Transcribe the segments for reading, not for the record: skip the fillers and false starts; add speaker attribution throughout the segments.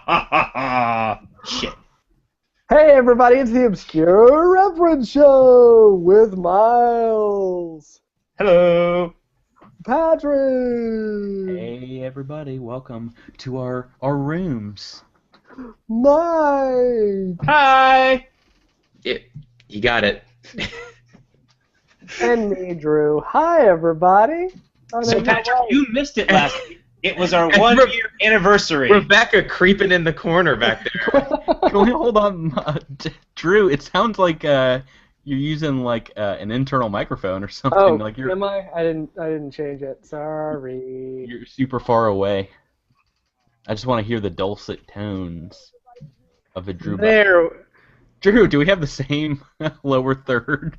Speaker 1: Shit.
Speaker 2: Hey everybody, it's the Obscure Reference Show with Miles,
Speaker 1: Hello.
Speaker 2: Patrick,
Speaker 3: Hey everybody, welcome to our rooms.
Speaker 2: Mike,
Speaker 1: Hi.
Speaker 4: You got it.
Speaker 2: and me, Drew. Hi everybody.
Speaker 1: So Patrick, you missed it last week. It was our 1 year anniversary.
Speaker 4: Rebecca creeping in the corner back there.
Speaker 3: Can we hold on, Drew? It sounds like you're using like an internal microphone or something.
Speaker 2: Oh,
Speaker 3: like you're,
Speaker 2: am I? I didn't change it. Sorry.
Speaker 3: You're super far away. I just want to hear the dulcet tones of a Drew.
Speaker 2: There.
Speaker 3: Drew, do we have the same lower third?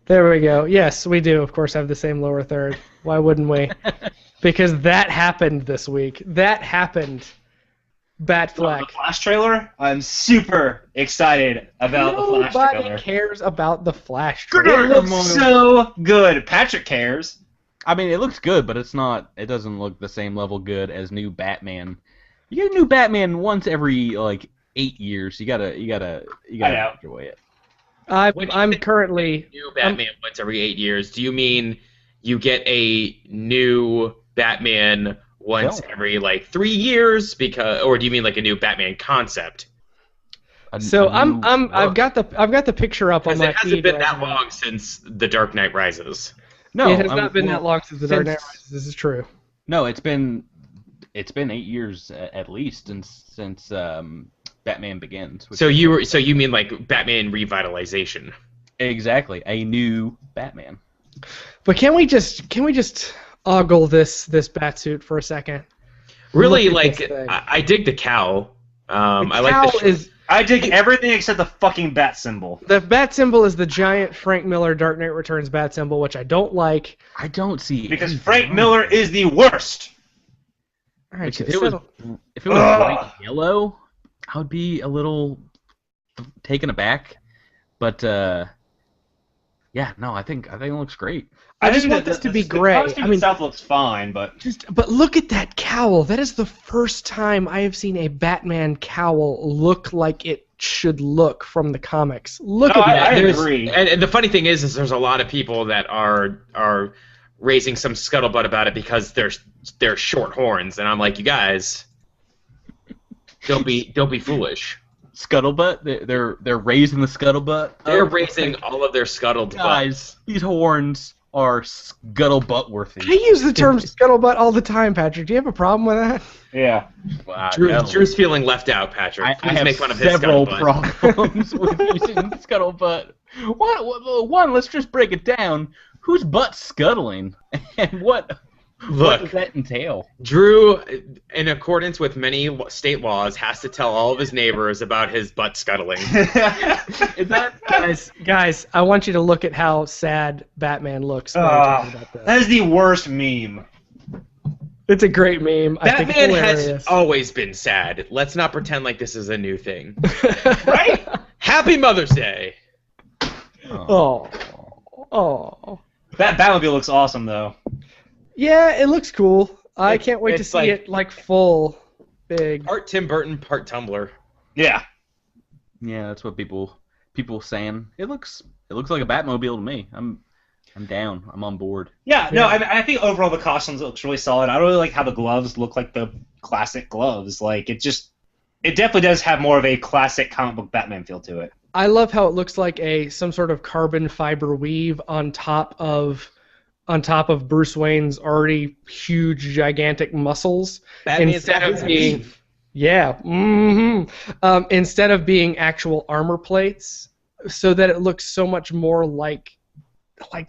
Speaker 2: There we go. Yes, we do. Of course, have the same lower third. Why wouldn't we? Because that happened this week. That happened. Batfleck.
Speaker 1: The Flash trailer? I'm super excited about the Flash trailer.
Speaker 2: Nobody cares about the Flash trailer.
Speaker 1: It looks so good. Patrick cares.
Speaker 3: I mean, it looks good, but it's not. It doesn't look the same level good as new Batman. You get a new Batman once every like 8 years. You gotta enjoy it.
Speaker 2: I'm currently
Speaker 4: New Batman once every 8 years. Do you mean you get a new Batman once every like 3 years? Or do you mean like a new Batman concept?
Speaker 2: I've got the picture up on my feed.
Speaker 4: It hasn't been
Speaker 2: right
Speaker 4: that
Speaker 2: now.
Speaker 4: long since The Dark Knight Rises.
Speaker 3: No,
Speaker 2: it has not been that long since The Dark Knight Rises. This is true.
Speaker 3: No, it's been 8 years at least since Batman Begins.
Speaker 4: So you mean like Batman revitalization?
Speaker 3: Exactly, a new Batman.
Speaker 2: But can we just ogle this batsuit for a second?
Speaker 4: Really,
Speaker 2: Look at
Speaker 4: like
Speaker 2: this thing.
Speaker 4: I dig the cowl.
Speaker 1: I dig everything except the fucking bat symbol.
Speaker 2: The bat symbol is the giant Frank Miller Dark Knight Returns bat symbol, which I don't like.
Speaker 3: I don't see
Speaker 1: Because Frank Miller is the worst.
Speaker 2: All right,
Speaker 3: if it was bright yellow, I would be a little taken aback. But yeah, no, I think it looks great.
Speaker 2: I just want this to be gray.
Speaker 1: The costume itself looks fine, but
Speaker 2: but look at that cowl. That is the first time I have seen a Batman cowl look like it should look from the comics. Look at that.
Speaker 1: I agree.
Speaker 4: And the funny thing is there's a lot of people that are raising some scuttlebutt about it because they're short horns, and I'm like, you guys, don't be foolish.
Speaker 3: Scuttlebutt? They're raising the scuttlebutt?
Speaker 4: They're raising all of their scuttlebutt.
Speaker 3: Guys, these horns are scuttlebutt worthy.
Speaker 2: I use the term scuttlebutt all the time, Patrick. Do you have a problem with that?
Speaker 1: Yeah.
Speaker 3: Wow,
Speaker 4: Drew's feeling left out, Patrick. Please
Speaker 3: I have
Speaker 4: make fun of his
Speaker 3: several
Speaker 4: scuttlebutt.
Speaker 3: problems with using scuttlebutt. One, let's just break it down. Whose butt's scuttling? And what does that entail?
Speaker 4: Drew, in accordance with many state laws, has to tell all of his neighbors about his butt scuttling.
Speaker 3: Is that
Speaker 2: guys, I want you to look at how sad Batman looks. while we're talking about this.
Speaker 1: That is the worst meme.
Speaker 2: It's a great meme. I think it's
Speaker 4: Batman
Speaker 2: hilarious.
Speaker 4: has always been sad. Let's not pretend like this is a new thing.
Speaker 1: Right?
Speaker 4: Happy Mother's Day!
Speaker 2: Oh.
Speaker 1: That Batmobile looks awesome, though.
Speaker 2: Yeah, it looks cool. I can't wait to
Speaker 4: it's
Speaker 2: see
Speaker 4: like-
Speaker 2: it like full, big.
Speaker 4: Part Tim Burton, part Tumblr.
Speaker 1: Yeah.
Speaker 3: Yeah, that's what people saying. It looks like a Batmobile to me. I'm down. I'm on board.
Speaker 1: Yeah, no, I think overall the costumes looks really solid. I don't really like how the gloves look like the classic gloves. Like, it definitely does have more of a classic comic book Batman feel to it.
Speaker 2: I love how it looks like some sort of carbon fiber weave on top of Bruce Wayne's already huge, gigantic muscles.
Speaker 4: Batman's
Speaker 2: Instead
Speaker 4: got
Speaker 2: of
Speaker 4: a
Speaker 2: being-
Speaker 4: weave.
Speaker 2: Yeah. Instead of being actual armor plates, so that it looks so much more like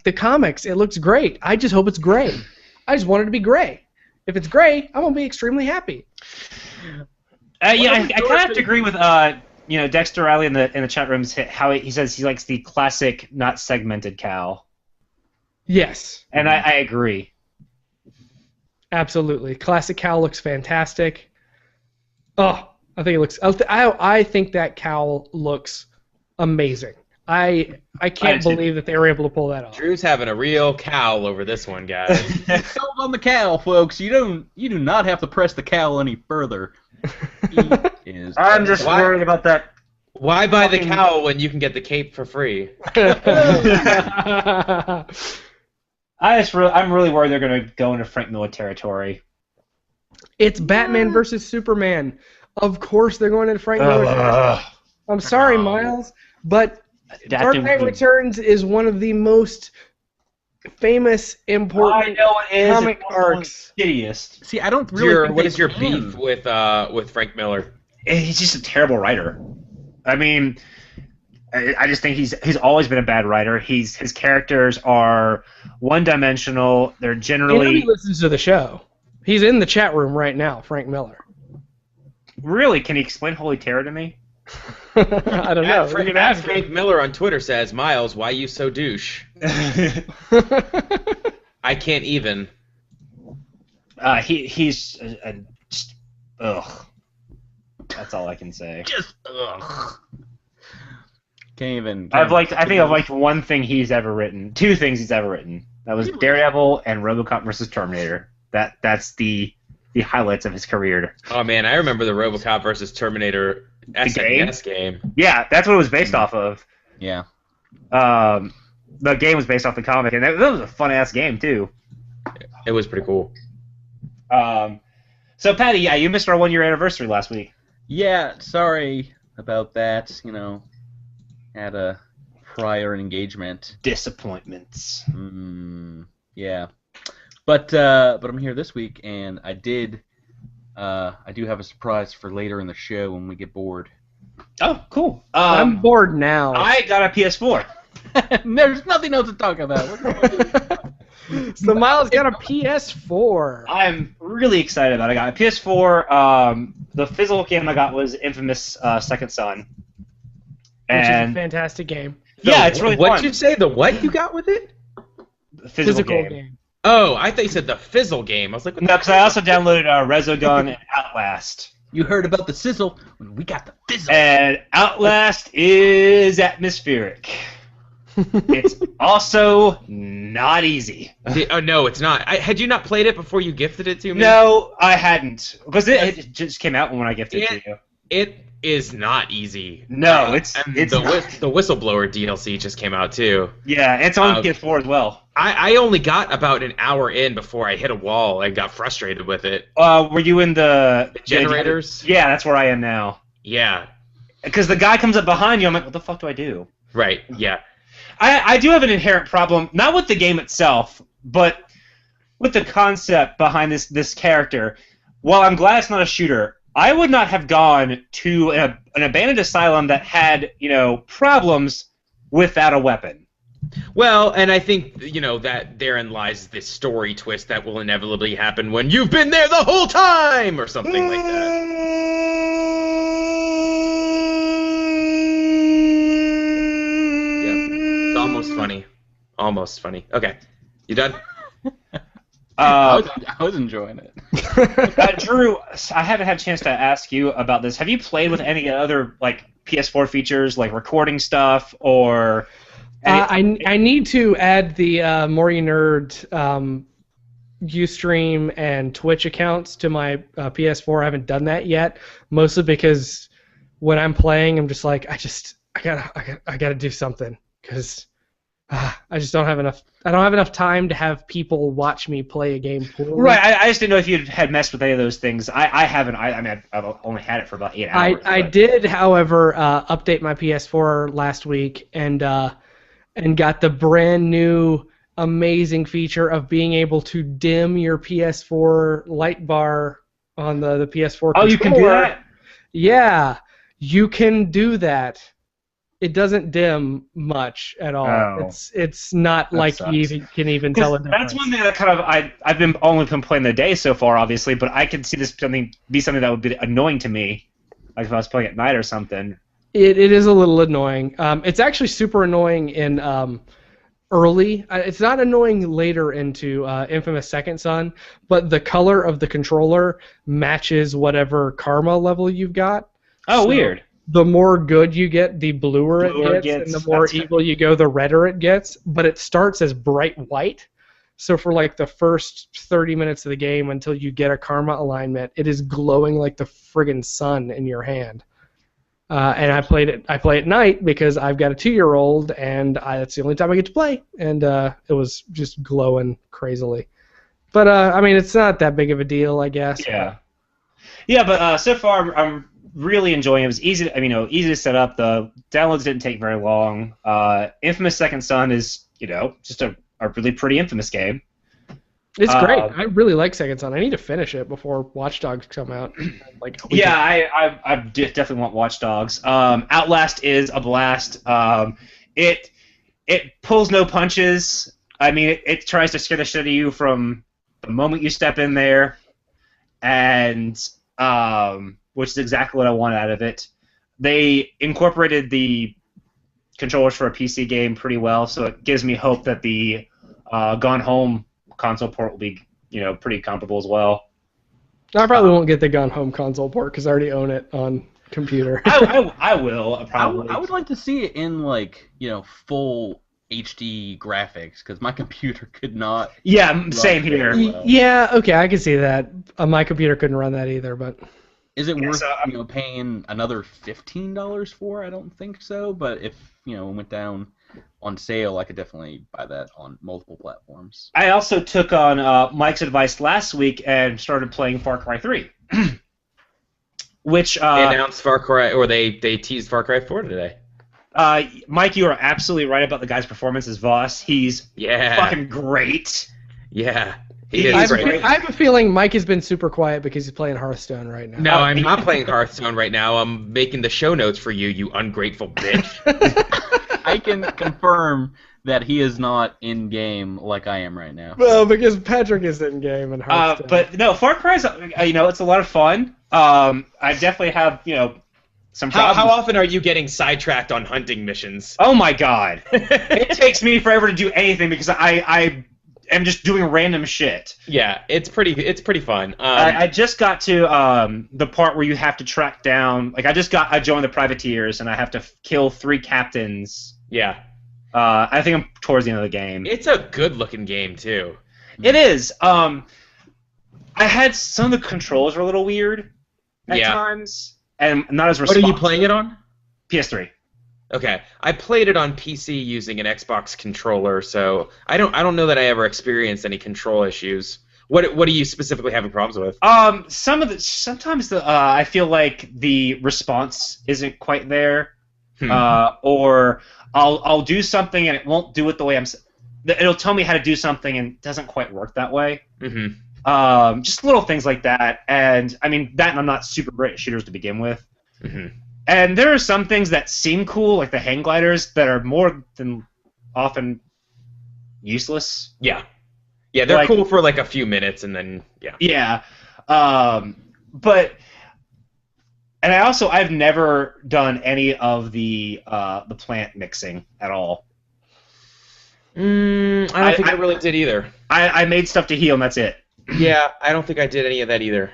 Speaker 2: the comics. It looks great. I just hope it's gray. I just want it to be gray. If it's gray, I'm gonna be extremely happy.
Speaker 1: Yeah, I kind of have to agree with Dexter Riley in the chat rooms how he says he likes the classic, not segmented cowl,
Speaker 2: Yes.
Speaker 1: and I agree.
Speaker 2: Absolutely. Classic cowl looks fantastic. Oh, I think it looks. I think that cowl looks amazing. I can't believe that they were able to pull that off.
Speaker 4: Drew's having a real cowl over this one, guys.
Speaker 3: Sold on the cowl, folks. You do not have to press the cowl any further. is.
Speaker 1: I'm just
Speaker 4: Why?
Speaker 1: worried about that.
Speaker 4: Why buy the
Speaker 1: Fucking-
Speaker 4: cowl when you can get the cape for free?
Speaker 1: I'm really worried they're gonna go into Frank Miller territory.
Speaker 2: It's Batman versus Superman. Of course they're going into Frank Miller. I'm sorry, Miles, but Dark Knight Returns is one of the most famous, important comic arcs.
Speaker 1: Shittiest.
Speaker 3: See, I don't really.
Speaker 4: What is your beef with Frank Miller?
Speaker 1: He's just a terrible writer. I mean, I just think he's always been a bad writer. His characters are one-dimensional. They're generally
Speaker 2: He listens to the show. He's in the chat room right now, Frank Miller.
Speaker 1: Really. Can he explain Holy Terror to me?
Speaker 2: I don't know.
Speaker 4: Frank Miller on Twitter says, "Miles, why you so douche?" I can't even.
Speaker 1: He's just ugh. That's all I can say.
Speaker 3: Just ugh. Can't even.
Speaker 1: I think I've liked one thing he's ever written. Two things he's ever written. That was Daredevil and RoboCop versus Terminator. That's the highlights of his career.
Speaker 4: Oh man, I remember the RoboCop versus Terminator SNES game.
Speaker 1: Yeah, that's what it was based off of.
Speaker 3: Yeah.
Speaker 1: The game was based off the comic, and that was a fun ass game too.
Speaker 4: It was pretty cool.
Speaker 1: So Patty, yeah, you missed our 1-year anniversary last week.
Speaker 3: Yeah, sorry about that. Had a prior engagement.
Speaker 1: Disappointments.
Speaker 3: Yeah, but I'm here this week, and I do have a surprise for later in the show when we get bored.
Speaker 1: Oh, cool.
Speaker 2: I'm bored now.
Speaker 1: I got a PS4.
Speaker 3: There's nothing else to talk about.
Speaker 2: So Miles got a PS4.
Speaker 1: I'm really excited about it. I got a PS4. The physical game I got was Infamous Second Son.
Speaker 2: Which is a
Speaker 1: And
Speaker 2: fantastic game.
Speaker 1: yeah, it's really
Speaker 4: What'd
Speaker 1: fun.
Speaker 4: you say? The what you got with it?
Speaker 1: The physical game.
Speaker 2: game.
Speaker 4: Oh, I thought you said the fizzle game. I was like, what
Speaker 1: No, because I also downloaded Resogun and Outlast.
Speaker 3: You heard about the sizzle? We got the fizzle.
Speaker 1: And Outlast is atmospheric. It's also not easy.
Speaker 4: Oh no, it's not. Had you not played it before you gifted it to me?
Speaker 1: No, I hadn't. Because it just came out when I gifted it to you.
Speaker 4: It is not easy.
Speaker 1: No, it's
Speaker 4: the whistleblower DLC just came out too.
Speaker 1: Yeah, it's on PS4 as well.
Speaker 4: I only got about an hour in before I hit a wall and got frustrated with it.
Speaker 1: Were you in the
Speaker 4: Generators?
Speaker 1: Yeah, that's where I am now.
Speaker 4: Yeah.
Speaker 1: Because the guy comes up behind you, I'm like, what the fuck do I do?
Speaker 4: Right. Yeah.
Speaker 1: I do have an inherent problem, not with the game itself, but with the concept behind this character. While I'm glad it's not a shooter, I would not have gone to an abandoned asylum that had, problems without a weapon.
Speaker 4: Well, and I think, that therein lies this story twist that will inevitably happen when you've been there the whole time, or something like that. It's almost funny. Almost funny. Okay. You done?
Speaker 3: I was enjoying it.
Speaker 1: Drew, I haven't had a chance to ask you about this. Have you played with any other PS4 features, like recording stuff, or?
Speaker 2: I need to add the More You Nerd Ustream and Twitch accounts to my PS4. I haven't done that yet, mostly because when I'm playing, I'm just like, I gotta do something because I just don't have enough. I don't have enough time to have people watch me play a game poorly.
Speaker 1: Right. I just didn't know if you had messed with any of those things. I haven't. I've only had it for about 8 hours.
Speaker 2: I did, however, update my PS4 last week and got the brand new amazing feature of being able to dim your PS4 light bar on the PS4 controller.
Speaker 1: Oh, you can do that?
Speaker 2: Yeah, you can do that. It doesn't dim much at all.
Speaker 1: Oh.
Speaker 2: It's not
Speaker 1: That
Speaker 2: like
Speaker 1: sucks.
Speaker 2: you can even tell a difference.
Speaker 1: That's one thing that kind of I've been only been playing the day so far, obviously, but I could see this be something that would be annoying to me, like if I was playing at night or something.
Speaker 2: It is a little annoying. It's actually super annoying in early. It's not annoying later into Infamous Second Son, but the color of the controller matches whatever karma level you've got.
Speaker 1: Oh,
Speaker 2: So
Speaker 1: weird.
Speaker 2: The more good you get, the bluer it gets, and the more
Speaker 1: That's
Speaker 2: evil you go, the redder it gets. But it starts as bright white, So for like the first 30 minutes of the game until you get a karma alignment, it is glowing like the friggin' sun in your hand. And I play at night because I've got a 2-year-old, and that's the only time I get to play. And it was just glowing crazily. But I mean, it's not that big of a deal, I guess.
Speaker 1: Yeah. Yeah, but so far I'm really enjoying it. It was easy, easy to set up. The downloads didn't take very long. Infamous Second Son is, just a really pretty Infamous game.
Speaker 2: It's great. I really like Second Son. I need to finish it before Watch Dogs come out.
Speaker 1: I definitely want Watch Dogs. Outlast is a blast. It pulls no punches. I mean, it tries to scare the shit out of you from the moment you step in there, and which is exactly what I want out of it. They incorporated the controllers for a PC game pretty well, so it gives me hope that the Gone Home console port will be, pretty comparable as well.
Speaker 2: I probably won't get the Gone Home console port because I already own it on computer.
Speaker 1: I will probably.
Speaker 3: I would like to see it in full HD graphics because my computer could not.
Speaker 1: Yeah, same here.
Speaker 3: Well.
Speaker 2: Yeah, okay, I can see that. My computer couldn't run that either, but.
Speaker 3: Is it worth paying another $15 for? I don't think so, but if it went down on sale, I could definitely buy that on multiple platforms.
Speaker 1: I also took on Mike's advice last week and started playing Far Cry 3, which
Speaker 4: they announced Far Cry, or they teased Far Cry 4 today.
Speaker 1: Mike, you are absolutely right about the guy's performance as Voss. He's fucking great.
Speaker 4: Yeah.
Speaker 2: I have a feeling Mike has been super quiet because he's playing Hearthstone right now.
Speaker 4: No, I'm not playing Hearthstone right now. I'm making the show notes for you, you ungrateful bitch.
Speaker 3: I can confirm that he is not in game like I am right now.
Speaker 2: Well, because Patrick is in game and Hearthstone.
Speaker 1: But no, Far Cry's it's a lot of fun. I definitely have some problems.
Speaker 4: How often are you getting sidetracked on hunting missions?
Speaker 1: Oh my god, it takes me forever to do anything because I am just doing random shit.
Speaker 4: Yeah, it's pretty fun.
Speaker 1: I just got to the part where you have to track down. I joined the privateers and I have to kill 3 captains.
Speaker 4: Yeah.
Speaker 1: I think I'm towards the end of the game.
Speaker 4: It's a good-looking game too.
Speaker 1: It is. I had some of the controls were a little weird at times, and not as responsive.
Speaker 4: What are you playing it on?
Speaker 1: PS3.
Speaker 4: Okay, I played it on PC using an Xbox controller, so I don't know that I ever experienced any control issues. What are you specifically having problems with?
Speaker 1: Sometimes I feel like the response isn't quite there, or I'll do something and it won't do it the way it'll tell me how to do something and it doesn't quite work that way.
Speaker 4: Mm-hmm.
Speaker 1: Just little things like that, and I mean that, and I'm not super great at shooters to begin with.
Speaker 4: Mm-hmm.
Speaker 1: And there are some things that seem cool, like the hang gliders, that are more than often useless.
Speaker 4: Yeah. Yeah, they're cool for like a few minutes, and then, yeah.
Speaker 1: Yeah. But... And I've never done any of the plant mixing at all.
Speaker 4: I don't think I really did either.
Speaker 1: I made stuff to heal, and that's it.
Speaker 4: Yeah, I don't think I did any of that either.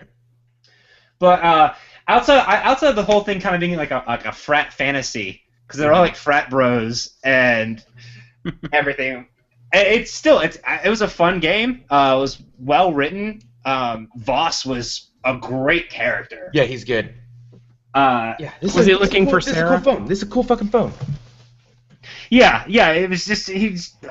Speaker 1: But... Outside of the whole thing kind of being like a frat fantasy, because they're all like frat bros and everything. It was a fun game. It was well written. Voss was a great character.
Speaker 4: Yeah, he's good.
Speaker 2: Was he looking for Sarah?
Speaker 4: This is a cool phone. This is a cool fucking phone.
Speaker 1: Yeah. It was just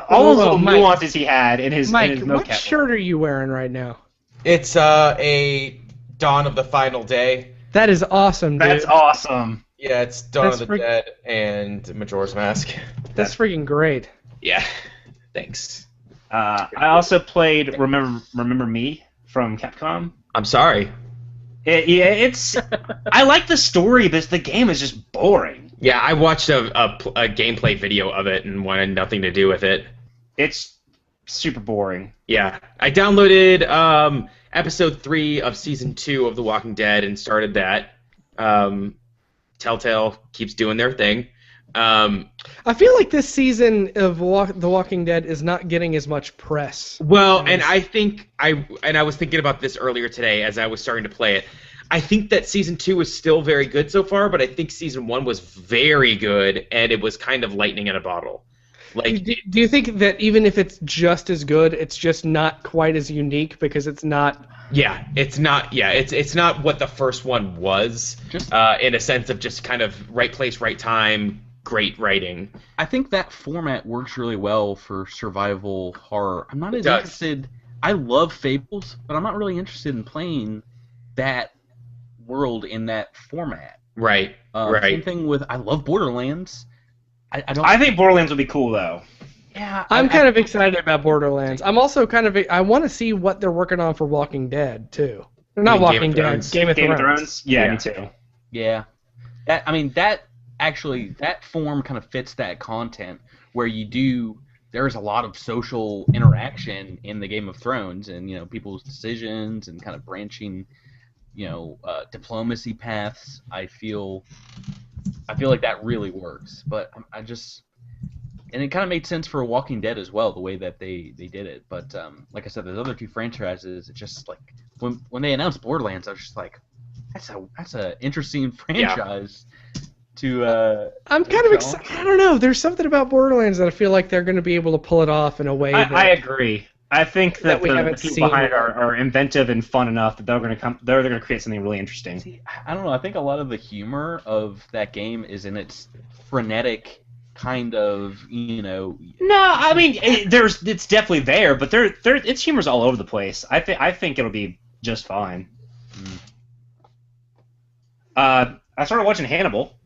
Speaker 1: all those little nuances he had in his
Speaker 2: Mike,
Speaker 1: in his
Speaker 2: what
Speaker 1: mocap.
Speaker 2: shirt are you wearing right now?
Speaker 4: It's a Dawn of the Final Day.
Speaker 2: That is awesome, dude.
Speaker 1: That's awesome.
Speaker 4: Yeah, it's Dawn of the Dead and Majora's Mask.
Speaker 2: That's freaking great.
Speaker 4: Yeah, thanks.
Speaker 1: I also played Remember Me from Capcom.
Speaker 4: I'm sorry.
Speaker 1: It's I like the story, but the game is just boring.
Speaker 4: Yeah, I watched a gameplay video of it and wanted nothing to do with it.
Speaker 1: It's super boring.
Speaker 4: Yeah, I downloaded episode 3 of season 2 of The Walking Dead and started that. Telltale keeps doing their thing.
Speaker 2: I feel like this season of The Walking Dead is not getting as much press.
Speaker 4: Well, and I think I was thinking about this earlier today as I was starting to play it. I think that season 2 is still very good so far, but I think season 1 was very good, and it was kind of lightning in a bottle. Like,
Speaker 2: Do you think that even if it's just as good, it's just not quite as unique because it's not?
Speaker 4: yeah, it's not. Yeah, it's not what the first one was.
Speaker 3: Just
Speaker 4: In a sense of just kind of right place, right time, great writing.
Speaker 3: I think that format works really well for survival horror. I'm not as
Speaker 4: does.
Speaker 3: interested. I love Fables, but I'm not really interested in playing that world in that format.
Speaker 4: Right.
Speaker 3: Same
Speaker 4: Right.
Speaker 3: thing with I love Borderlands. I don't.
Speaker 1: I think Borderlands would be cool though.
Speaker 3: Yeah,
Speaker 2: I'm kind of excited about Borderlands. I'm also kind of. I want to see what they're working on for Walking Dead too. Or not
Speaker 4: mean Game of
Speaker 2: Walking Dead.
Speaker 4: Thrones?
Speaker 2: Game of
Speaker 1: Game of
Speaker 2: Thrones.
Speaker 1: Thrones? Yeah,
Speaker 4: Yeah.
Speaker 1: me too.
Speaker 3: Yeah, that form kind of fits that content where there's a lot of social interaction in the Game of Thrones and people's decisions and kind of branching diplomacy paths. I feel like that really works, but and it kind of made sense for Walking Dead as well, the way that they did it. But like I said, there's other two franchises. It's just like when they announced Borderlands, I was just like, that's a interesting franchise.
Speaker 2: I'm kind of excited. I don't know. There's something about Borderlands that I feel like they're going to be able to pull it off in a way that
Speaker 1: I agree. I think that
Speaker 2: we
Speaker 1: the
Speaker 2: haven't
Speaker 1: people
Speaker 2: seen
Speaker 1: behind it
Speaker 2: yet.
Speaker 1: are inventive and fun enough that they're going to create something really interesting.
Speaker 3: See, I don't know. I think a lot of the humor of that game is in its frenetic kind of,
Speaker 1: No, I mean it's definitely there, but its humor's all over the place. I think it'll be just fine. I started watching Hannibal,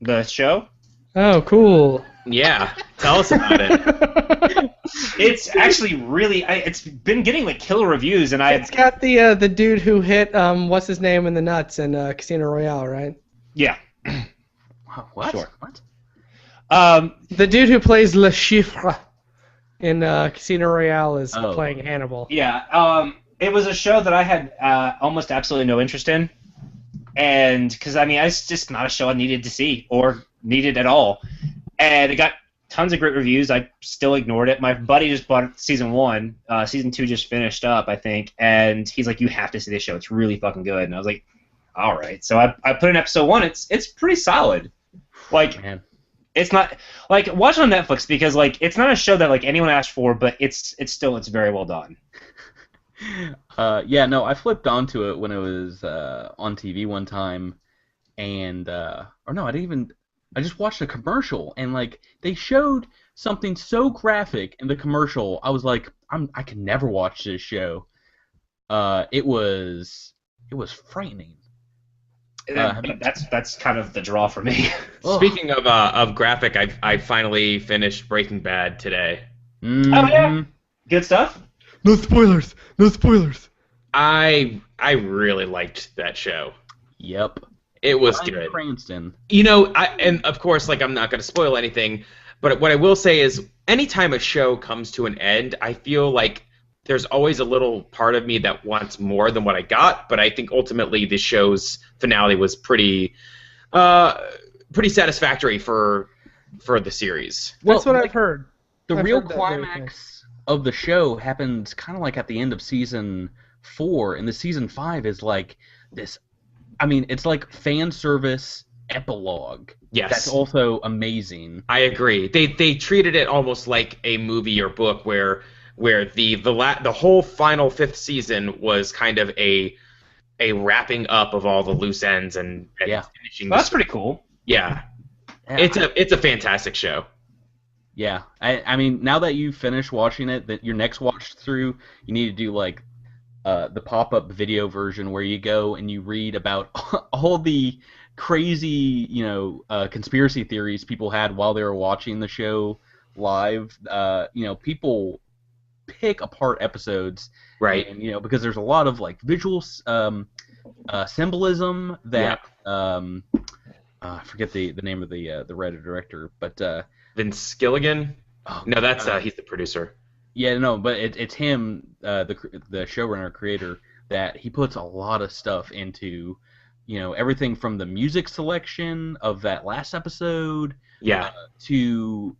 Speaker 1: the show.
Speaker 2: Oh, cool.
Speaker 4: Yeah. Tell us about it.
Speaker 1: It's actually really. It's been getting like killer reviews, and
Speaker 2: It's got the dude who hit what's his name in the nuts in Casino Royale, right?
Speaker 1: yeah.
Speaker 3: what?
Speaker 1: Sure.
Speaker 3: What?
Speaker 2: The dude who plays Le Chiffre in Casino Royale is playing Hannibal.
Speaker 1: Yeah. It was a show that I had almost absolutely no interest in, and because it's just not a show I needed to see or needed at all, and it got tons of great reviews. I still ignored it. My buddy just bought season 1. Season 2 just finished up, I think, and he's like, "You have to see this show. It's really fucking good." And I was like, "All right." So I put in episode 1. It's pretty solid. Like,
Speaker 3: Man.
Speaker 1: it's not like watch it on Netflix because like it's not a show that like anyone asked for, but it's very well done.
Speaker 3: Yeah, no, I flipped onto it when it was on TV one time, and or no, I just watched a commercial, and like they showed something so graphic in the commercial. I was like, I can never watch this show. It was frightening.
Speaker 1: That's kind of the draw for me.
Speaker 4: Speaking of graphic, I finally finished Breaking Bad today.
Speaker 3: Mm-hmm.
Speaker 1: Oh yeah, good stuff.
Speaker 2: No spoilers. No spoilers.
Speaker 4: I really liked that show.
Speaker 3: Yep.
Speaker 4: It was
Speaker 3: Bryan
Speaker 4: good.
Speaker 3: Cranston.
Speaker 4: And of course, like I'm not going to spoil anything, but what I will say is, anytime a show comes to an end, I feel like there's always a little part of me that wants more than what I got. But I think ultimately the show's finale was pretty satisfactory for the series.
Speaker 2: That's what
Speaker 3: like,
Speaker 2: I've heard.
Speaker 3: The
Speaker 2: I've
Speaker 3: real
Speaker 2: heard that very thing.
Speaker 3: climax of the show happens kind of like at the end of season 4, and the season 5 is like this. I mean, it's like fan service epilogue.
Speaker 4: Yes.
Speaker 3: That's also amazing.
Speaker 4: I agree. They treated it almost like a movie or book where the whole final 5th season was kind of a wrapping up of all the loose ends and
Speaker 3: Yeah.
Speaker 4: finishing.
Speaker 1: Well, that's pretty cool.
Speaker 4: Yeah.
Speaker 3: Yeah,
Speaker 4: It's a fantastic show.
Speaker 3: Yeah, I mean, now that you've finished watching it, that your next watch through, you need to do like the pop-up video version where you go and you read about all the crazy, conspiracy theories people had while they were watching the show live. People pick apart episodes,
Speaker 4: Right.
Speaker 3: And because there's a lot of like visual symbolism that I forget the name of the writer director, but
Speaker 4: Vince Gilligan?
Speaker 3: oh,
Speaker 4: No, that's he's the producer.
Speaker 3: yeah, no, but it's him, the showrunner creator, that he puts a lot of stuff into, everything from the music selection of that last episode,
Speaker 4: Yeah.
Speaker 3: to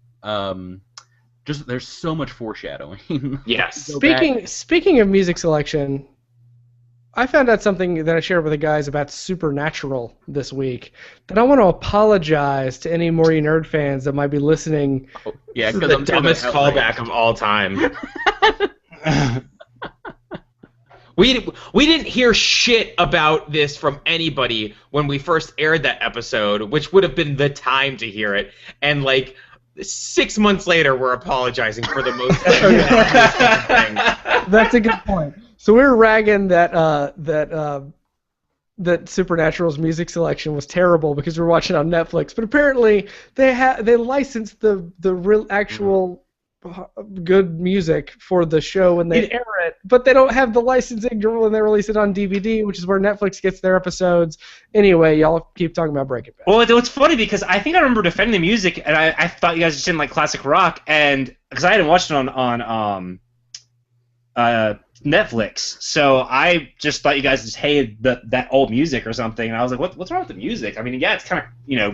Speaker 3: just there's so much foreshadowing.
Speaker 4: Yes.
Speaker 3: Go back-
Speaker 2: Speaking of music selection, I found out something that I shared with the guys about Supernatural this week. That I want to apologize to any more you nerd fans that might be listening.
Speaker 3: Oh, yeah,
Speaker 4: This is
Speaker 3: because
Speaker 4: the
Speaker 3: I'm sure
Speaker 4: dumbest
Speaker 3: they're
Speaker 4: callback of all time. We didn't hear shit about this from anybody when we first aired that episode, which would have been the time to hear it. And like 6 months later, we're apologizing for the most thing.
Speaker 2: That's a good point. So we were ragging that Supernatural's music selection was terrible because we were watching it on Netflix, but apparently they licensed the real actual good music for the show when they air it, but they don't have the licensing when they release it on DVD, which is where Netflix gets their episodes. Anyway, y'all keep talking about Breaking Bad.
Speaker 1: Well, it's funny because I think I remember defending the music, and I thought you guys just didn't like classic rock, and because I hadn't watched it on Netflix, so I just thought you guys just hated that old music or something, and I was like, what's wrong with the music? I mean, yeah, it's kind of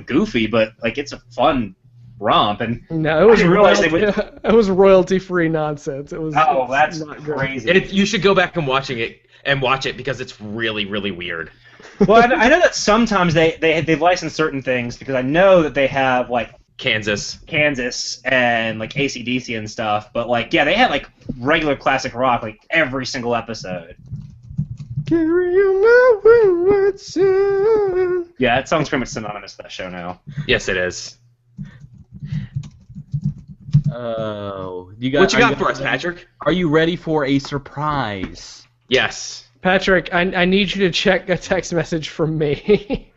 Speaker 1: goofy, but like it's a fun romp, and
Speaker 2: no, it was
Speaker 1: I didn't realize they would.
Speaker 2: It was royalty-free nonsense. It was.
Speaker 1: Oh, that's
Speaker 2: not good.
Speaker 1: crazy.
Speaker 4: You should go back and watch it because it's really, really weird.
Speaker 1: Well, I know that sometimes they've licensed certain things because I know that they have like
Speaker 4: Kansas
Speaker 1: and like AC/DC and stuff, but like yeah, they had like regular classic rock like every single episode.
Speaker 2: Carry on my wayward son.
Speaker 1: Yeah, that song's pretty much synonymous with that show now.
Speaker 4: Yes, it is.
Speaker 3: You guys,
Speaker 4: What you got for us, Patrick?
Speaker 3: Are you ready for a surprise?
Speaker 4: Yes.
Speaker 2: Patrick, I need you to check a text message from me.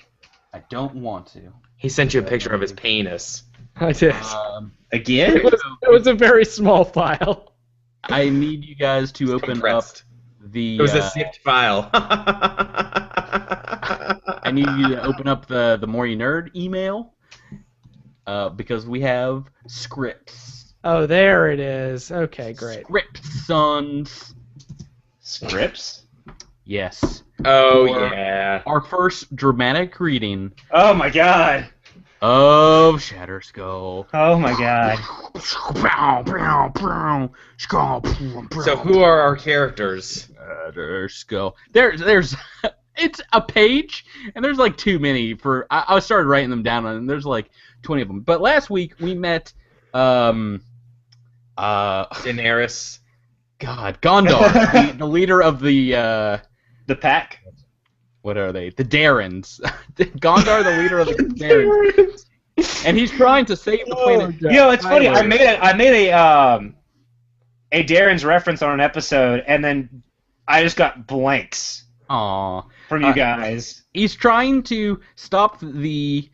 Speaker 3: I don't want to.
Speaker 4: He sent you a picture of his penis.
Speaker 2: I did.
Speaker 1: Again?
Speaker 2: It was a very small file.
Speaker 3: I need you guys to open
Speaker 4: compressed.
Speaker 3: up the.
Speaker 4: It was a zipped file.
Speaker 3: I need you to open up the More You Nerd email because we have scripts.
Speaker 2: Oh, there it is. Okay, great.
Speaker 3: Scripts, sons.
Speaker 1: Scripts?
Speaker 3: Yes.
Speaker 4: Oh,
Speaker 3: For
Speaker 4: yeah.
Speaker 3: Our first dramatic reading
Speaker 1: Oh my god.
Speaker 3: of Shatter Skull.
Speaker 1: Oh my god.
Speaker 4: So who are our characters?
Speaker 3: Shatter Skull. There's it's a page, and there's like too many for. I started writing them down, and there's like 20 of them. But last week we met
Speaker 4: Daenerys.
Speaker 3: God, Gondar, the leader of the
Speaker 1: pack?
Speaker 3: what are they? The Darrens. Gondar, the leader of the Darrens. And he's trying to save the planet.
Speaker 1: It's funny. I made a Darren's reference on an episode, and then I just got blanks
Speaker 3: Aww.
Speaker 1: from you guys.
Speaker 3: He's trying to stop the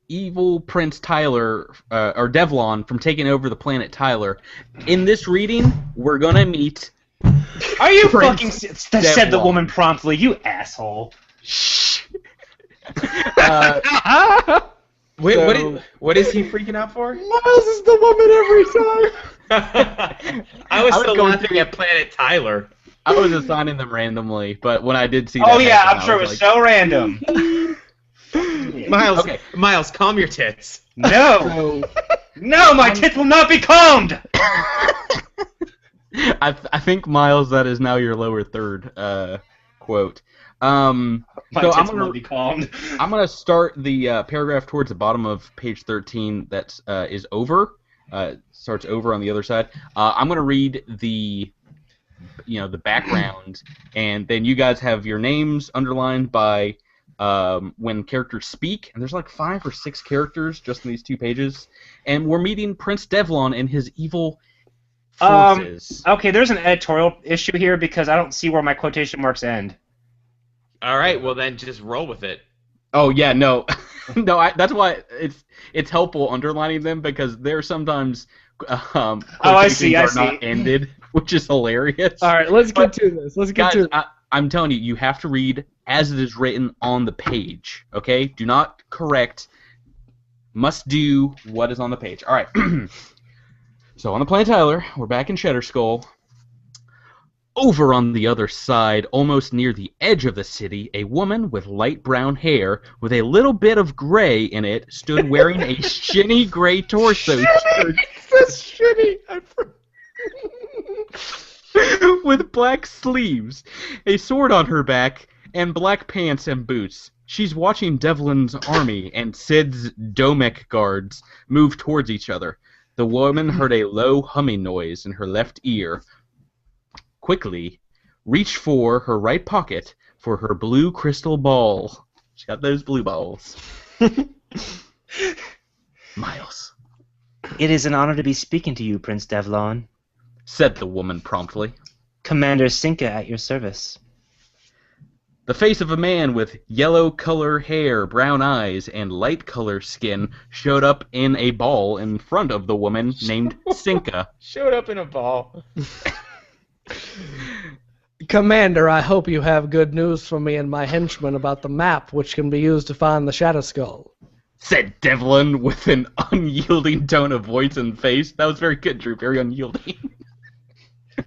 Speaker 3: evil Prince Tyler, or Devlon, from taking over the planet Tyler. In this reading, we're gonna meet.
Speaker 1: Are you
Speaker 3: Prince
Speaker 1: fucking said the
Speaker 3: Devlon.
Speaker 1: woman promptly? You asshole.
Speaker 3: Shh.
Speaker 4: Wait,
Speaker 3: So-
Speaker 4: what is he freaking out for?
Speaker 2: Miles is the woman every time.
Speaker 4: I was still
Speaker 3: going
Speaker 4: laughing at Planet Tyler.
Speaker 3: I was assigning them randomly, but when I did see that,
Speaker 1: Oh yeah,
Speaker 3: happen,
Speaker 1: I'm sure
Speaker 3: I
Speaker 1: it was
Speaker 3: like,
Speaker 1: so random.
Speaker 4: Miles,
Speaker 3: Okay.
Speaker 4: Miles, calm your tits.
Speaker 1: No, no, my tits will not be calmed.
Speaker 3: I think Miles, that is now your lower third quote.
Speaker 1: My
Speaker 3: So
Speaker 1: tits will not be calmed.
Speaker 3: I'm gonna start the paragraph towards the bottom of page 13. That is over. Starts over on the other side. I'm gonna read the background, and then you guys have your names underlined by when characters speak. And there's like 5 or 6 characters just in these 2 pages. And we're meeting Prince Devlon and his evil forces.
Speaker 1: Okay, there's an editorial issue here because I don't see where my quotation marks end.
Speaker 4: All right, well then just roll with it.
Speaker 3: Oh yeah, no, no. That's why it's helpful underlining them because they're sometimes
Speaker 1: I see, I
Speaker 3: are
Speaker 1: see.
Speaker 3: not ended, which is hilarious.
Speaker 2: All right, let's get to this. Let's get
Speaker 3: Guys,
Speaker 2: to it.
Speaker 3: I'm telling you, you have to read as it is written on the page. Okay, do not correct. Must do what is on the page. All right. So on the planet Tyler, we're back in Shatter Skull. Over on the other side, almost near the edge of the city, a woman with light brown hair with a little bit of gray in it stood wearing a shinny gray torso shirt.
Speaker 2: That's shitty.
Speaker 3: with black sleeves, a sword on her back, and black pants and boots. She's watching Devlin's army and Sid's Domek guards move towards each other. The woman heard a low humming noise in her left ear. Quickly, reached for her right pocket for her blue crystal ball. She got those blue balls. Miles,
Speaker 1: It is an honor to be speaking to you, Prince Devlon.
Speaker 3: said the woman promptly.
Speaker 1: Commander Sinka at your service.
Speaker 3: The face of a man with yellow color hair, brown eyes, and light color skin showed up in a ball in front of the woman named Sinka.
Speaker 4: Showed up in a ball.
Speaker 2: Commander, I hope you have good news for me and my henchmen about the map which can be used to find the Shadow Skull.
Speaker 3: Said Devlin with an unyielding tone of voice and face. That was very good, Drew. Very unyielding.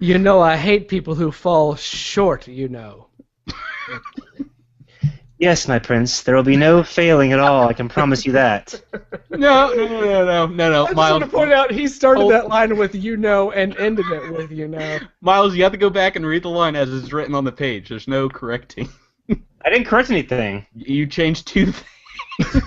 Speaker 2: You know I hate people who fall short, you know.
Speaker 1: Yes, my prince, there will be no failing at all, I can promise you that.
Speaker 3: No,
Speaker 2: I just
Speaker 3: Miles.
Speaker 2: want to point out he started that line with you know and ended it with you know.
Speaker 3: Miles, you have to go back and read the line as it's written on the page. There's no correcting.
Speaker 1: I didn't correct anything.
Speaker 3: You changed two things.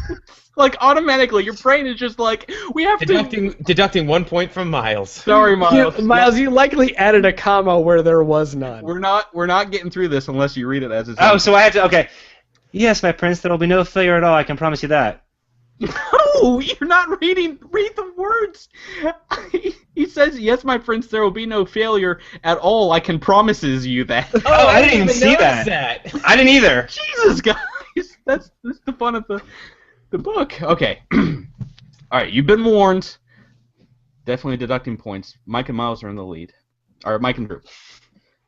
Speaker 3: Like, automatically, your brain is just like, we have
Speaker 4: Deducting 1 point from Miles.
Speaker 3: Sorry, Miles.
Speaker 2: Miles, you likely added a comma where there was none.
Speaker 3: We're not getting through this unless you read it as it's.
Speaker 1: Oh, so I have to, okay. Yes, my prince, there will be no failure at all, I can promise you that.
Speaker 3: No, you're not reading. Read the words. He says, "Yes, my prince, there will be no failure at all. I can promises you that."
Speaker 1: Oh, I didn't even see
Speaker 4: notice
Speaker 1: that. I didn't either.
Speaker 3: Jesus, guys, that's the fun of the book. Okay, all right, you've been warned. Definitely deducting points. Mike and Miles are in the lead. Or Mike and Drew.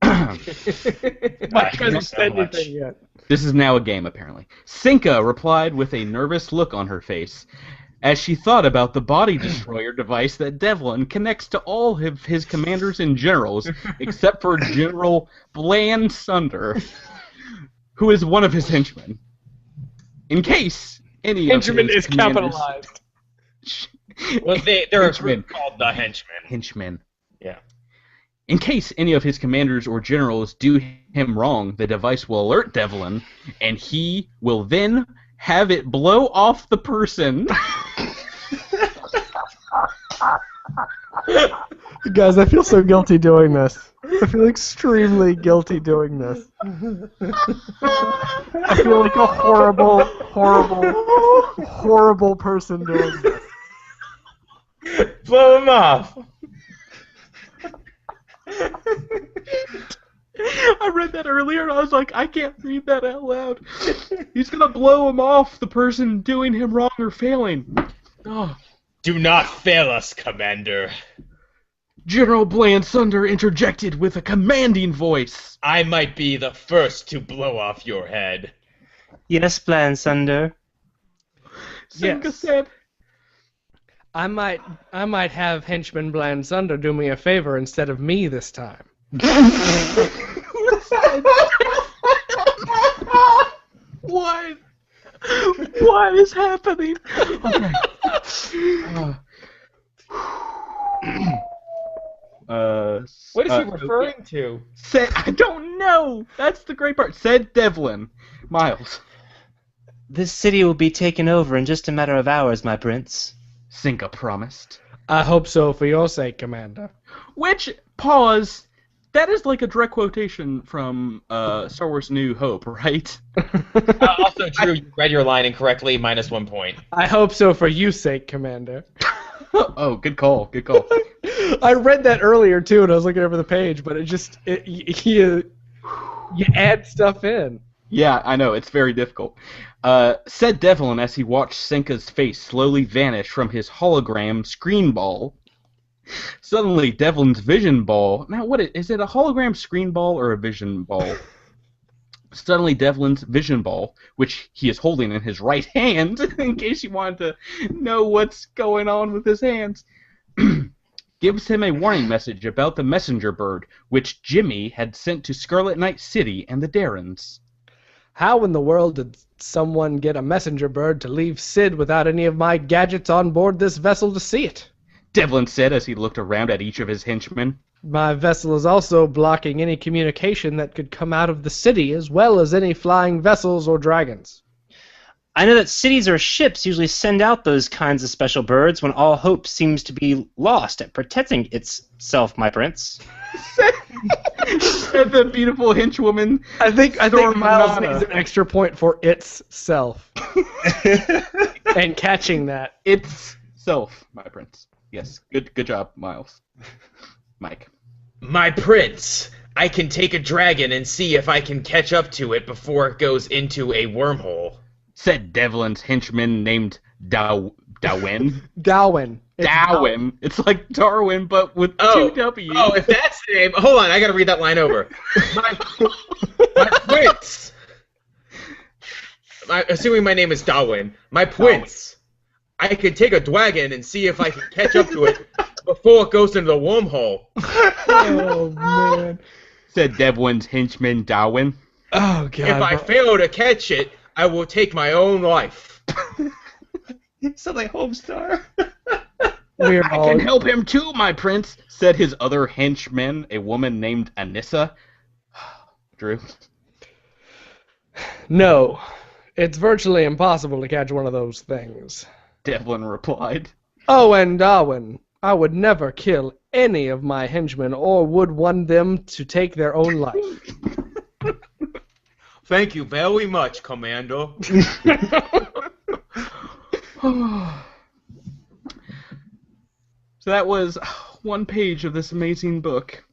Speaker 2: Mike hasn't said anything yet.
Speaker 3: This is now a game, apparently. Sinka replied with a nervous look on her face as she thought about the body destroyer device that Devlin connects to all of his commanders and generals, except for General Bland Sunder, who is one of his henchmen. In case any
Speaker 2: Henchman
Speaker 3: of his
Speaker 2: is capitalized.
Speaker 4: Well, they're a
Speaker 3: Henchmen.
Speaker 4: group called the Henchmen.
Speaker 3: Henchmen.
Speaker 4: Yeah.
Speaker 3: In case any of his commanders or generals do him wrong, the device will alert Devlin, and he will then have it blow off the person.
Speaker 2: Guys, I feel so guilty doing this. I feel extremely guilty doing this. I feel like a horrible, horrible, horrible person doing this.
Speaker 4: Blow him off.
Speaker 3: I read that earlier and I was like, I can't read that out loud. He's gonna blow him off, the person doing him wrong or failing. Oh.
Speaker 4: Do not fail us, Commander.
Speaker 3: General Bland Sunder interjected with a commanding voice.
Speaker 4: I might be the first to blow off your head.
Speaker 1: Yes, Bland Sunder.
Speaker 3: Sinka
Speaker 2: Yes.
Speaker 3: said.
Speaker 2: I might have henchman Bland Sunder do me a favor instead of me this time.
Speaker 3: What? What is happening? Okay.
Speaker 4: What is he referring to?
Speaker 3: Said, I don't know. That's the great part. Said Devlin. Miles.
Speaker 1: This city will be taken over in just a matter of hours, my prince.
Speaker 3: Sinka promised.
Speaker 2: I hope so for your sake, Commander.
Speaker 3: Which, pause, that is like a direct quotation from Star Wars New Hope, right?
Speaker 4: Also, Drew, you read your line incorrectly, minus 1 point.
Speaker 2: I hope so for your sake, Commander.
Speaker 3: Oh, good call, good call.
Speaker 2: I read that earlier too, and I was looking over the page, but you add stuff in.
Speaker 3: Yeah, I know, it's very difficult. Said Devlin as he watched Sinka's face slowly vanish from his hologram screen ball. Suddenly, Devlin's vision ball... Now, what is it, a hologram screen ball or a vision ball? Suddenly, Devlin's vision ball, which he is holding in his right hand, in case you wanted to know what's going on with his hands, gives him a warning message about the messenger bird, which Jimmy had sent to Scarlet Knight City and the Darrens.
Speaker 2: How in the world did someone get a messenger bird to leave Sid without any of my gadgets on board this vessel to see it?
Speaker 3: Devlin said as he looked around at each of his henchmen.
Speaker 2: My vessel is also blocking any communication that could come out of the city, as well as any flying vessels or dragons.
Speaker 1: I know that cities or ships usually send out those kinds of special birds when all hope seems to be lost at protecting itself, my prince.
Speaker 3: Said the beautiful henchwoman.
Speaker 2: I think
Speaker 3: Storm
Speaker 2: Miles
Speaker 3: Nana.
Speaker 2: needs an extra point for its self. And catching that.
Speaker 3: It's self, my prince. Yes, good job, Miles. Mike.
Speaker 4: My prince, I can take a dragon and see if I can catch up to it before it goes into a wormhole.
Speaker 3: Said Devlin's henchman named Darwin.
Speaker 2: Darwin.
Speaker 3: Darwin. It's like Darwin, but with two W's.
Speaker 4: Oh, if that's the name, hold on, I gotta read that line over. My prince. Assuming my name is Darwin. My prince. I could take a dragon and see if I can catch up to it before it goes into the wormhole.
Speaker 2: Oh, man.
Speaker 3: Said Devlin's henchman Darwin.
Speaker 2: Oh, God.
Speaker 4: If I fail to catch it, I will take my own life.
Speaker 1: Sounds like Homestar.
Speaker 2: We're
Speaker 3: I
Speaker 2: all...
Speaker 3: can help him too, my prince, said his other henchman, a woman named Anissa. Drew.
Speaker 2: No. It's virtually impossible to catch one of those things.
Speaker 3: Devlin replied.
Speaker 2: Oh, and Darwin, I would never kill any of my henchmen or would want them to take their own life.
Speaker 4: Thank you very much, Commander.
Speaker 3: So that was one page of this amazing book.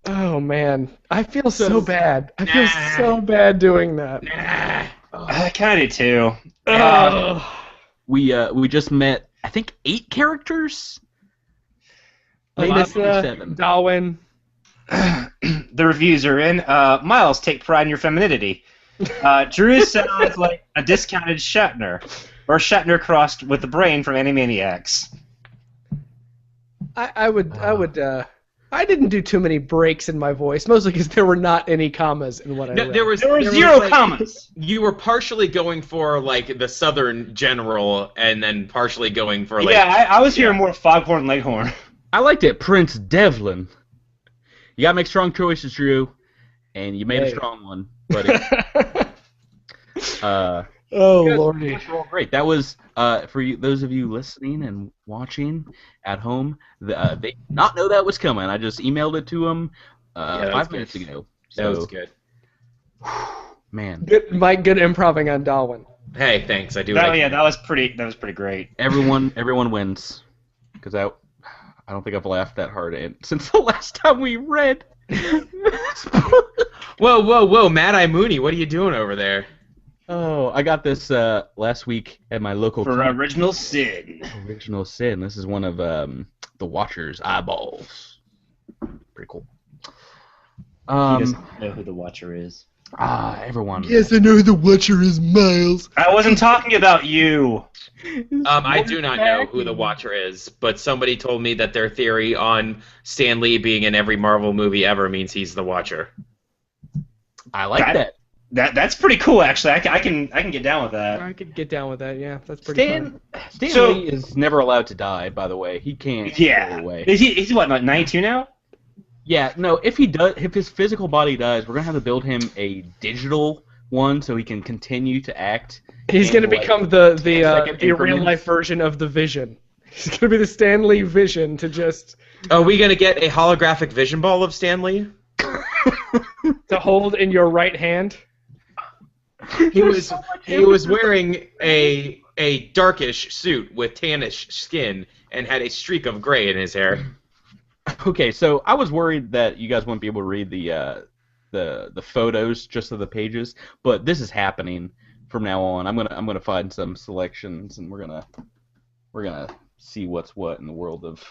Speaker 2: Oh, man. I feel so bad. I feel so bad doing that.
Speaker 1: I kind of do too.
Speaker 3: We just met, I think, 8 characters? Maybe
Speaker 2: Anissa,
Speaker 3: 7.
Speaker 2: Darwin.
Speaker 1: The reviews are in. Miles, take pride in your femininity. Drew sounds like a discounted Shatner, or Shatner crossed with the brain from Animaniacs.
Speaker 2: I didn't do too many breaks in my voice, mostly because there were not any commas in what I read.
Speaker 4: There were
Speaker 1: zero commas.
Speaker 4: You were partially going for like the Southern general, and then partially going for like.
Speaker 1: Yeah, I was hearing more Foghorn Leghorn.
Speaker 3: I liked it, Prince Devlin. You gotta make strong choices, Drew, and you made a strong one, buddy.
Speaker 2: Oh, lordy.
Speaker 3: You guys were all great. That was for you, those of you listening and watching at home. They did not know that was coming. I just emailed it to them 5 minutes ago. So,
Speaker 4: That was good.
Speaker 3: Man,
Speaker 2: Good, Mike, good improving on Darwin.
Speaker 4: Hey, thanks. I do.
Speaker 1: Oh
Speaker 4: like
Speaker 1: yeah, that was pretty great.
Speaker 3: everyone wins because I don't think I've laughed that hard since the last time we read.
Speaker 4: Whoa, Mad-Eye Mooney, what are you doing over there?
Speaker 3: Oh, I got this last week at my local
Speaker 1: For Original Sin.
Speaker 3: Original Sin. This is one of the Watcher's eyeballs. Pretty cool.
Speaker 1: He doesn't know who the Watcher is.
Speaker 3: Everyone.
Speaker 2: Yes, I know who the Watcher is, Miles.
Speaker 1: I wasn't talking about you.
Speaker 4: I do not know who the Watcher is, but somebody told me that their theory on Stan Lee being in every Marvel movie ever means he's the Watcher.
Speaker 3: I like that.
Speaker 1: That's pretty cool, actually. I can get down with that.
Speaker 2: I could get down with that, yeah. That's pretty fun.
Speaker 3: Stan Lee is never allowed to die, by the way. He can't go away.
Speaker 1: He's what, like 92 now?
Speaker 3: Yeah, no, if his physical body dies, we're going to have to build him a digital one so he can continue to act.
Speaker 2: He's going to become the
Speaker 3: increments.
Speaker 2: real-life version of the Vision. He's going to be the Stan Lee Vision to just...
Speaker 4: Are we going to get a holographic vision ball of Stan Lee?
Speaker 2: to hold in your right hand?
Speaker 4: He was wearing a darkish suit with tannish skin and had a streak of gray in his hair.
Speaker 3: Okay, so I was worried that you guys wouldn't be able to read the photos just of the pages, but this is happening from now on. I'm gonna find some selections and we're gonna see what's what in the world of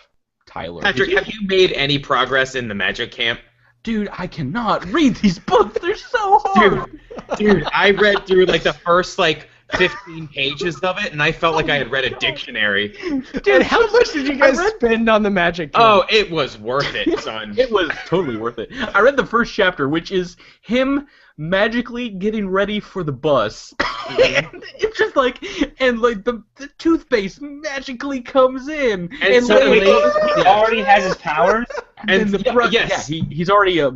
Speaker 3: Tyler.
Speaker 4: Patrick, have you made any progress in the magic camp?
Speaker 3: Dude, I cannot read these books. They're so hard.
Speaker 4: Dude, I read through like the first 15 pages of it, and I felt like I had read a dictionary.
Speaker 2: Dude, how much did you guys spend on the Magic Camp?
Speaker 4: Oh, it was worth it, son.
Speaker 3: It was totally worth it. I read the first chapter, which is him magically getting ready for the bus. And it's just the toothpaste magically comes in.
Speaker 4: And
Speaker 1: So
Speaker 4: suddenly,
Speaker 1: he already has his powers?
Speaker 4: And
Speaker 3: yeah, he's already a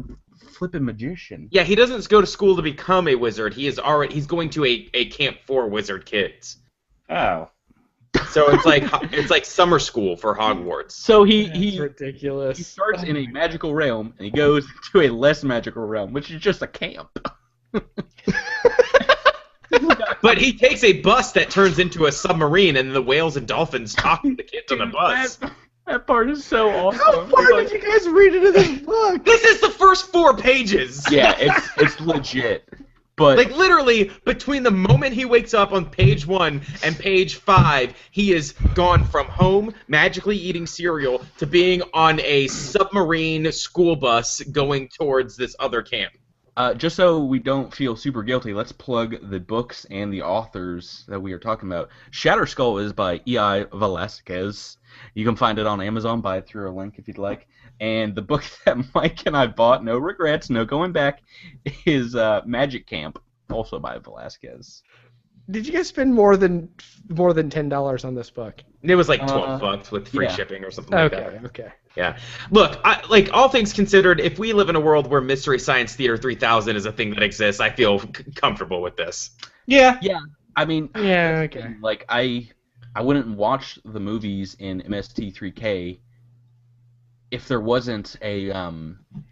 Speaker 3: flippin' magician.
Speaker 4: Yeah, he doesn't go to school to become a wizard. He's going to a camp for wizard kids.
Speaker 1: Oh.
Speaker 4: So it's like summer school for Hogwarts.
Speaker 3: So
Speaker 2: That's ridiculous.
Speaker 3: He starts in a magical realm and he goes to a less magical realm, which is just a camp.
Speaker 4: But he takes a bus that turns into a submarine, and the whales and dolphins talk to the kids on the bus.
Speaker 3: That part is so awesome.
Speaker 2: How far did you guys read into this book?
Speaker 4: This is the first 4 pages.
Speaker 3: Yeah, it's legit. But
Speaker 4: Like, literally, between the moment he wakes up on page 1 and page 5, he is gone from home, magically eating cereal, to being on a submarine school bus going towards this other camp.
Speaker 3: just so we don't feel super guilty, let's plug the books and the authors that we are talking about. Shatter Skull is by E.I. Velasquez. You can find it on Amazon. Buy it through a link if you'd like. And the book that Mike and I bought, no regrets, no going back, is Magic Camp, also by Velasquez.
Speaker 2: Did you guys spend more than $10 on this book?
Speaker 4: It was like $12 with free shipping or something like that.
Speaker 2: Okay.
Speaker 4: Yeah. Look, like, all things considered, if we live in a world where Mystery Science Theater 3000 is a thing that exists, I feel comfortable with this.
Speaker 1: Yeah.
Speaker 3: Yeah. I mean,
Speaker 2: Yeah, okay.
Speaker 3: like, I wouldn't watch the movies in MST3K if there wasn't a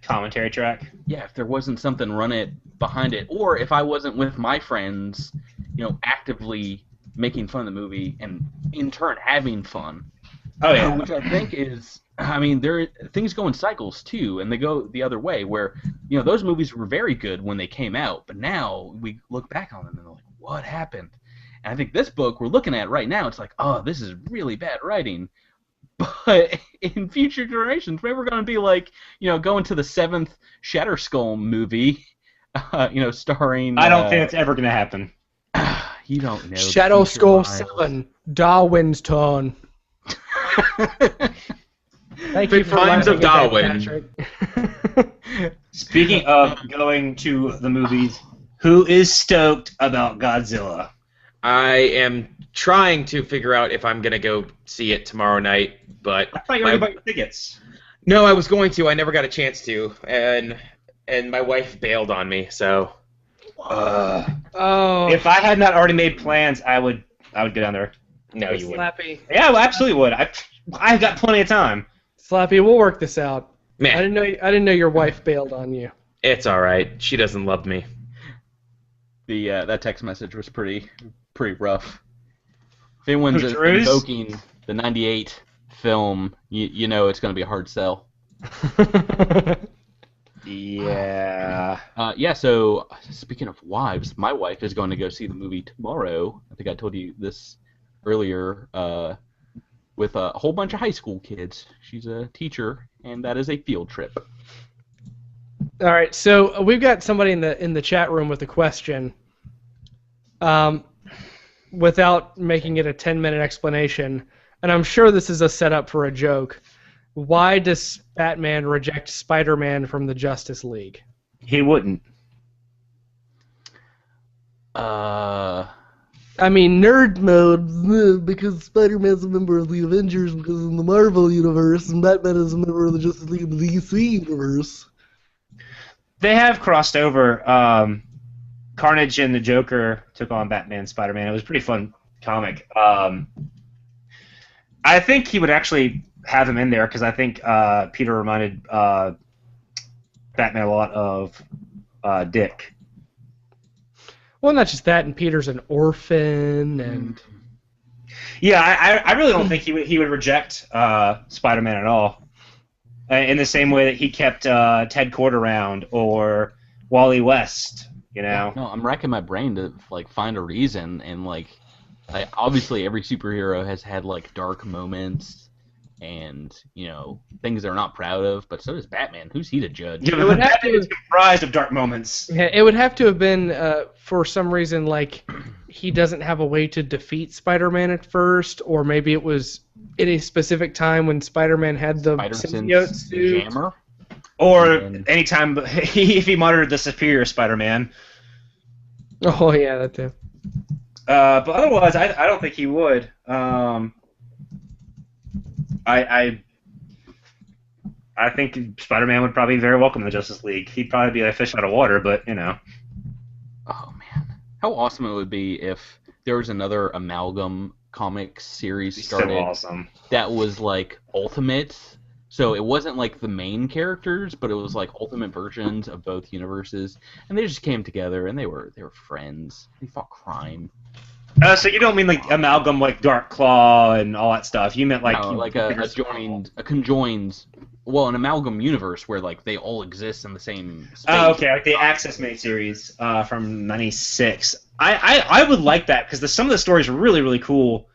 Speaker 1: Commentary track.
Speaker 3: yeah, if there wasn't something run it behind it, or if I wasn't with my friends, actively making fun of the movie and in turn having fun.
Speaker 1: Oh yeah.
Speaker 3: Which I think is, I mean, things go in cycles too, and they go the other way. Where those movies were very good when they came out, but now we look back on them and they're like, what happened? And I think this book we're looking at right now, it's like, oh, this is really bad writing. But in future generations, maybe we're going to be like, going to the 7th Shatter Skull movie, starring.
Speaker 1: I don't think it's ever going to happen.
Speaker 3: You don't know.
Speaker 2: Shadow
Speaker 3: future
Speaker 2: Skull
Speaker 3: Miles.
Speaker 2: 7, Darwin's Turn. Thank you
Speaker 4: Big
Speaker 2: for
Speaker 4: Times of
Speaker 2: laughing at that,
Speaker 4: Darwin.
Speaker 2: Patrick.
Speaker 1: Speaking of going to the movies, who is stoked about Godzilla?
Speaker 4: I am trying to figure out if I'm going to go see it tomorrow night, but
Speaker 1: I thought you already bought your tickets.
Speaker 4: no, I was going to. I never got a chance to, and my wife bailed on me, so.
Speaker 2: Oh,
Speaker 1: If I had not already made plans, I would go down there.
Speaker 4: No, you wouldn't.
Speaker 2: Slappy.
Speaker 1: Yeah, I absolutely would. I've got plenty of time.
Speaker 2: Slappy, we'll work this out. I
Speaker 4: Man,
Speaker 2: didn't know your wife bailed on you.
Speaker 4: it's all right. She doesn't love me.
Speaker 3: The that text message was pretty rough. If anyone's
Speaker 1: Who, Drew's?
Speaker 3: invoking the '98 film, you know it's going to be a hard sell.
Speaker 1: Yeah.
Speaker 3: Yeah, so speaking of wives, my wife is going to go see the movie tomorrow. I think I told you this earlier, with a whole bunch of high school kids. She's a teacher, and that is a field trip.
Speaker 2: All right, so we've got somebody in the chat room with a question. Without making it a 10-minute explanation, and I'm sure this is a setup for a joke. Why does Batman reject Spider-Man from the Justice League?
Speaker 1: He wouldn't.
Speaker 2: I mean, nerd mode, because Spider-Man's a member of the Avengers because in the Marvel universe, and Batman is a member of the Justice League in the DC universe.
Speaker 1: They have crossed over. Carnage and the Joker took on Batman and Spider-Man. It was a pretty fun comic. I think he would actually have him in there because I think Peter reminded Batman a lot of Dick.
Speaker 2: Well, not just that, and Peter's an orphan, and
Speaker 1: Yeah, I really don't think he would reject Spider-Man at all. In the same way that he kept Ted Kord around or Wally West,
Speaker 3: No, I'm racking my brain to find a reason, and obviously every superhero has had dark moments and things they're not proud of, but so does Batman. Who's he to judge?
Speaker 1: Yeah,
Speaker 2: It would
Speaker 1: but
Speaker 2: have
Speaker 1: Batman is
Speaker 2: to-
Speaker 1: comprised of dark moments.
Speaker 2: yeah, it would have to have been for some reason he doesn't have a way to defeat Spider-Man at first, or maybe it was in a specific time when Spider-Man had the symbiote
Speaker 3: Spider-Sense
Speaker 2: suit.
Speaker 3: Jammer.
Speaker 1: Or
Speaker 3: And-
Speaker 1: anytime if he monitored the Superior Spider-Man.
Speaker 2: Oh yeah, that too.
Speaker 1: But otherwise, I don't think he would. I I think Spider-Man would probably be very welcome in the Justice League. He'd probably be a fish out of water, but you know.
Speaker 3: Oh man, how awesome it would be if there was another Amalgam comics series
Speaker 1: He's
Speaker 3: started
Speaker 1: so awesome.
Speaker 3: that was like Ultimate. So it wasn't like the main characters, but it was like ultimate versions of both universes, and they just came together and they were friends. They fought crime.
Speaker 1: So you don't mean like Amalgam, like Dark Claw and all that stuff. You meant like
Speaker 3: No, like a conjoined, well, an Amalgam universe where like they all exist in the same space.
Speaker 1: Oh, okay, like the Access miniseries from '96. I would like that because some of the stories are really really cool.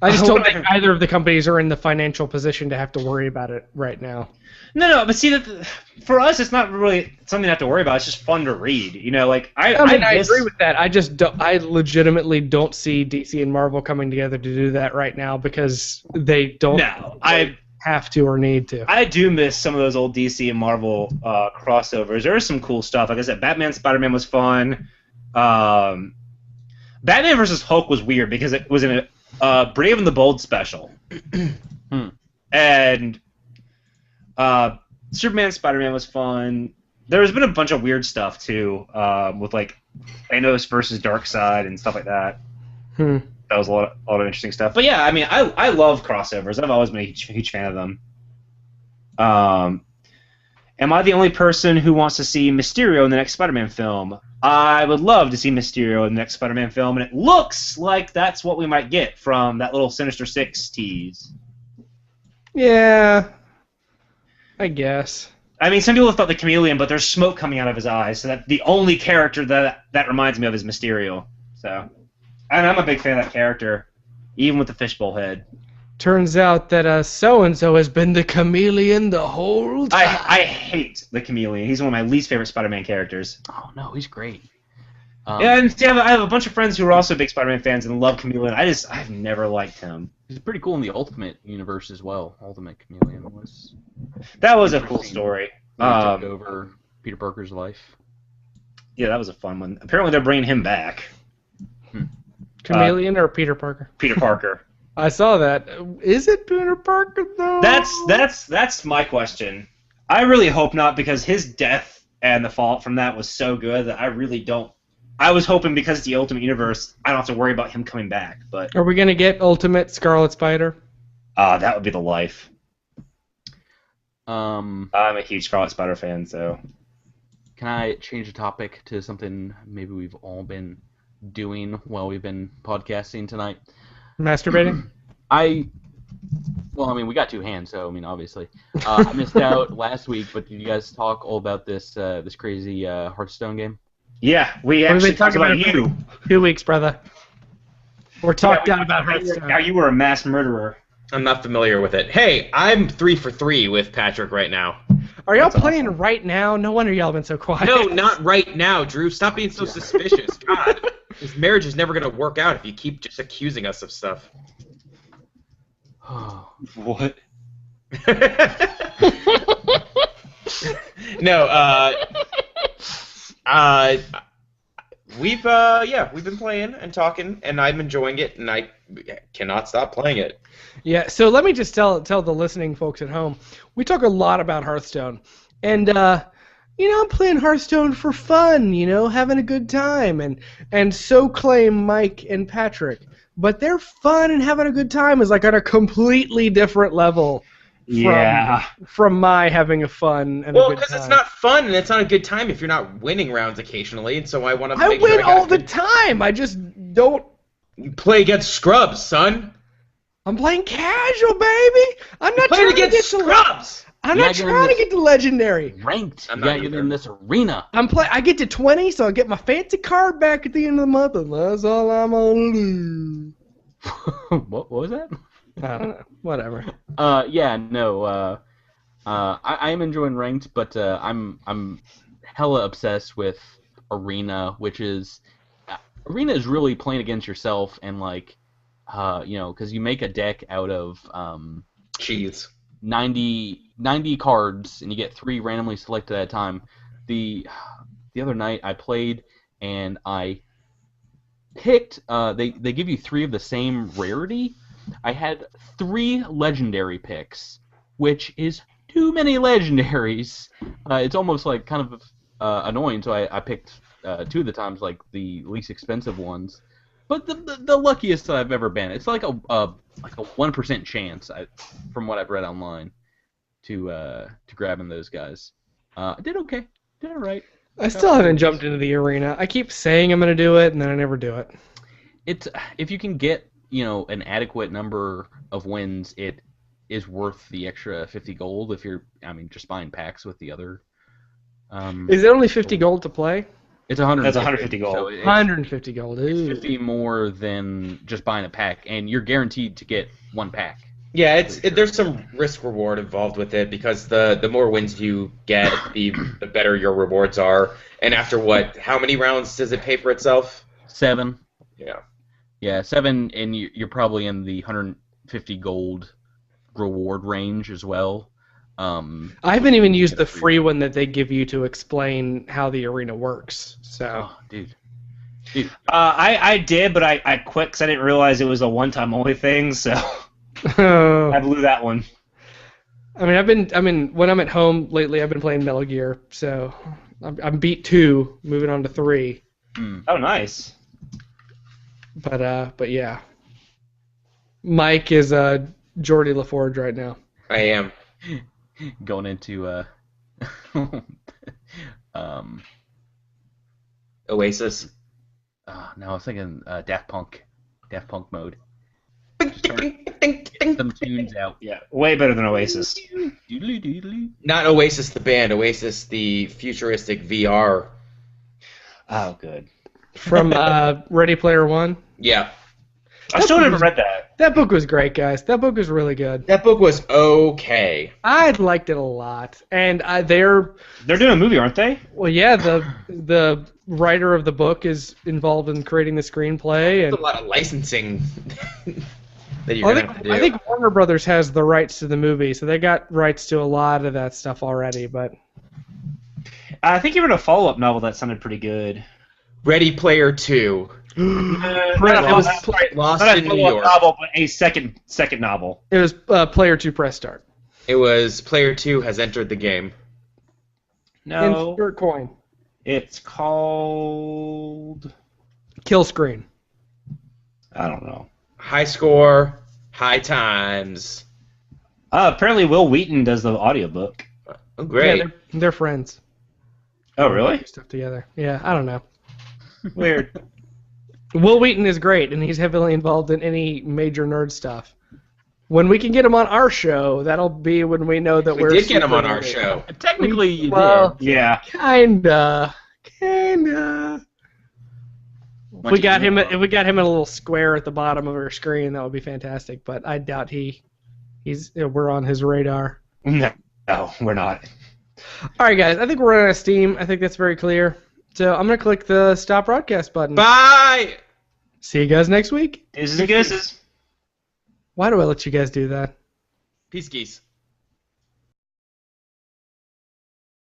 Speaker 2: I just don't think either of the companies are in the financial position to have to worry about it right now.
Speaker 1: No, but see that for us, it's not really something to have to worry about. It's just fun to read. You know, like I
Speaker 2: agree with that. I legitimately don't see DC and Marvel coming together to do that right now because they don't.
Speaker 1: No, I
Speaker 2: have to or need to.
Speaker 1: I do miss some of those old DC and Marvel crossovers. There is some cool stuff. Like I said, Batman Spider-Man was fun. Batman vs. Hulk was weird because it was in a Brave and the Bold special. And Superman Spider-Man was fun. There's been a bunch of weird stuff too, with like Thanos versus Darkseid and stuff like that. That was a lot of interesting stuff. But yeah, I mean, I love crossovers. I've always been a huge fan of them. Am I the only person who wants to see Mysterio in the next Spider-Man film? I would love to see Mysterio in the next Spider-Man film, and it looks like that's what we might get from that little Sinister Six tease.
Speaker 2: Yeah, I guess.
Speaker 1: I mean, some people have thought the Chameleon, but there's smoke coming out of his eyes, so that the only character that reminds me of is Mysterio. So, and I'm a big fan of that character, even with the fishbowl head.
Speaker 2: Turns out that so-and-so has been the Chameleon the whole time.
Speaker 1: I hate the Chameleon. He's one of my least favorite Spider-Man characters.
Speaker 3: Oh, no, he's great.
Speaker 1: And see, I have a bunch of friends who are also big Spider-Man fans and love Chameleon. I've never liked him.
Speaker 3: He's pretty cool in the Ultimate universe as well. Ultimate Chameleon was...
Speaker 1: That was a cool story.
Speaker 3: He took over Peter Parker's life.
Speaker 1: Yeah, that was a fun one. Apparently they're bringing him back.
Speaker 2: Chameleon or Peter Parker?
Speaker 1: Peter Parker.
Speaker 2: I saw that. Is it Peter Parker though?
Speaker 1: That's my question. I really hope not, because his death and the fallout from that was so good that I really don't. I was hoping because it's the Ultimate Universe, I don't have to worry about him coming back. But
Speaker 2: are we gonna get Ultimate Scarlet Spider?
Speaker 1: That would be the life.
Speaker 3: I'm
Speaker 1: a huge Scarlet Spider fan, so.
Speaker 3: Can I change the topic to something maybe we've all been doing while we've been podcasting tonight?
Speaker 2: Masturbating?
Speaker 3: Well, I mean, we got two hands, so I mean, obviously. I missed out last week, but did you guys talk all about this this crazy Hearthstone game?
Speaker 1: Yeah, we actually talked about you.
Speaker 2: 2 weeks, brother. We're talking about Hearthstone.
Speaker 1: How you were a mass murderer.
Speaker 4: I'm not familiar with it. Hey, I'm 3 for 3 with Patrick right now.
Speaker 2: Are y'all playing right now? No wonder y'all been so quiet.
Speaker 4: No, not right now, Drew. Stop being so suspicious. God, this marriage is never going to work out if you keep just accusing us of stuff.
Speaker 1: What?
Speaker 4: No, we've been playing and talking, and I'm enjoying it, and I cannot stop playing it.
Speaker 2: Yeah, so let me just tell the listening folks at home. We talk a lot about Hearthstone, and I'm playing Hearthstone for fun, having a good time, and so claim Mike and Patrick. But their fun and having a good time is like on a completely different level. From my having a fun and a good time.
Speaker 4: Well, because it's not fun and it's not a good time if you're not winning rounds occasionally, and so I want to make sure
Speaker 2: I win all the time. I just don't.
Speaker 4: You play against scrubs, son.
Speaker 2: I'm playing casual, baby. I'm not trying to get
Speaker 4: scrubs.
Speaker 2: I'm not trying to get to legendary.
Speaker 3: Ranked. You gotta get in this arena.
Speaker 2: I get to 20, so I get my fancy card back at the end of the month, and that's all I'm gonna do.
Speaker 3: What was that?
Speaker 2: I don't know. Whatever.
Speaker 3: I am enjoying ranked, but I'm hella obsessed with arena, which is arena is really playing against yourself and like, because you make a deck out of
Speaker 4: cheese.
Speaker 3: 90 cards, and you get 3 randomly selected at a time. The other night I played, and I picked. They give you 3 of the same rarity. I had 3 legendary picks, which is too many legendaries. It's almost like kind of annoying, so I picked 2 of the times like the least expensive ones. But the luckiest that I've ever been. It's like a 1% chance, from what I've read online, to grabbing those guys. I did okay. Did all right.
Speaker 2: I still haven't jumped into the arena. I keep saying I'm going to do it, and then I never do it.
Speaker 3: It's if you can get an adequate number of wins, it is worth the extra 50 gold. If you're just buying packs with the other.
Speaker 2: Is it only 50 gold to play?
Speaker 3: It's 150.
Speaker 1: That's 150 gold.
Speaker 3: So
Speaker 2: 150 gold.
Speaker 3: It's
Speaker 2: Ooh.
Speaker 3: 50 more than just buying a pack, and you're guaranteed to get 1 pack.
Speaker 4: Yeah, there's some risk reward involved with it because the more wins you get, the better your rewards are. And after how many rounds does it pay for itself?
Speaker 3: 7.
Speaker 4: Yeah.
Speaker 3: Yeah, 7, and you're probably in the 150 gold reward range as well.
Speaker 2: I haven't even used the free one that they give you to explain how the arena works. So.
Speaker 3: Oh, dude.
Speaker 1: I did, but I quit because I didn't realize it was a one-time only thing, so
Speaker 2: Oh.
Speaker 1: I blew that one.
Speaker 2: I mean, when I'm at home lately, I've been playing Metal Gear, so I'm beat 2, moving on to 3.
Speaker 1: Oh, nice.
Speaker 2: But yeah. Mike is Geordie LaForge right now.
Speaker 4: I am.
Speaker 3: Going into
Speaker 4: Oasis.
Speaker 3: no, I was thinking Daft Punk mode. Get some tunes out.
Speaker 1: Yeah, way better than Oasis.
Speaker 3: Doodly doodly.
Speaker 4: Not Oasis the band, Oasis the futuristic VR.
Speaker 1: Oh, good.
Speaker 2: From Ready Player One.
Speaker 4: Yeah.
Speaker 1: I still never read that.
Speaker 2: That book was great, guys. That book was really good.
Speaker 4: That book was okay.
Speaker 2: I liked it a lot, and they're
Speaker 1: doing a movie, aren't they?
Speaker 2: well, yeah. The writer of the book is involved in creating the screenplay,
Speaker 4: There's
Speaker 2: and
Speaker 4: a lot of licensing that you're gonna have to do.
Speaker 2: I think Warner Brothers has the rights to the movie, so they got rights to a lot of that stuff already. But
Speaker 1: I think you read a follow-up novel that sounded pretty good.
Speaker 4: Ready Player 2. Lost
Speaker 1: Not a
Speaker 4: in New
Speaker 1: follow-up
Speaker 4: York.
Speaker 1: novel, but a second novel.
Speaker 2: it was Player 2 Press Start.
Speaker 4: It was Player 2 has entered the game.
Speaker 1: No,
Speaker 2: Insert coin.
Speaker 1: it's called...
Speaker 2: Kill Screen.
Speaker 1: I don't know.
Speaker 4: High score, high times.
Speaker 1: Apparently Will Wheaton does the audiobook.
Speaker 4: Oh, great.
Speaker 2: Yeah, they're friends.
Speaker 1: Oh, really?
Speaker 2: Do stuff together. Yeah, I don't know.
Speaker 1: Weird.
Speaker 2: Will Wheaton is great, and he's heavily involved in any major nerd stuff. When we can get him on our show, that'll be when we know that
Speaker 4: We
Speaker 2: we're
Speaker 4: did get him
Speaker 2: super
Speaker 4: on our
Speaker 2: nerdy.
Speaker 4: show.
Speaker 3: Technically, you
Speaker 2: Well,
Speaker 3: did.
Speaker 1: Yeah.
Speaker 2: Kinda. If we got him,
Speaker 3: Once
Speaker 2: if we got him in a little square at the bottom of our screen, that would be fantastic. But I doubt we're on his radar.
Speaker 1: No, we're not.
Speaker 2: All right, guys. I think we're running out of steam. I think that's very clear. So I'm gonna click the stop broadcast button.
Speaker 4: Bye!
Speaker 2: See you guys next week.
Speaker 1: This is a guesses.
Speaker 2: Why do I let you guys do that?
Speaker 4: Peace geese.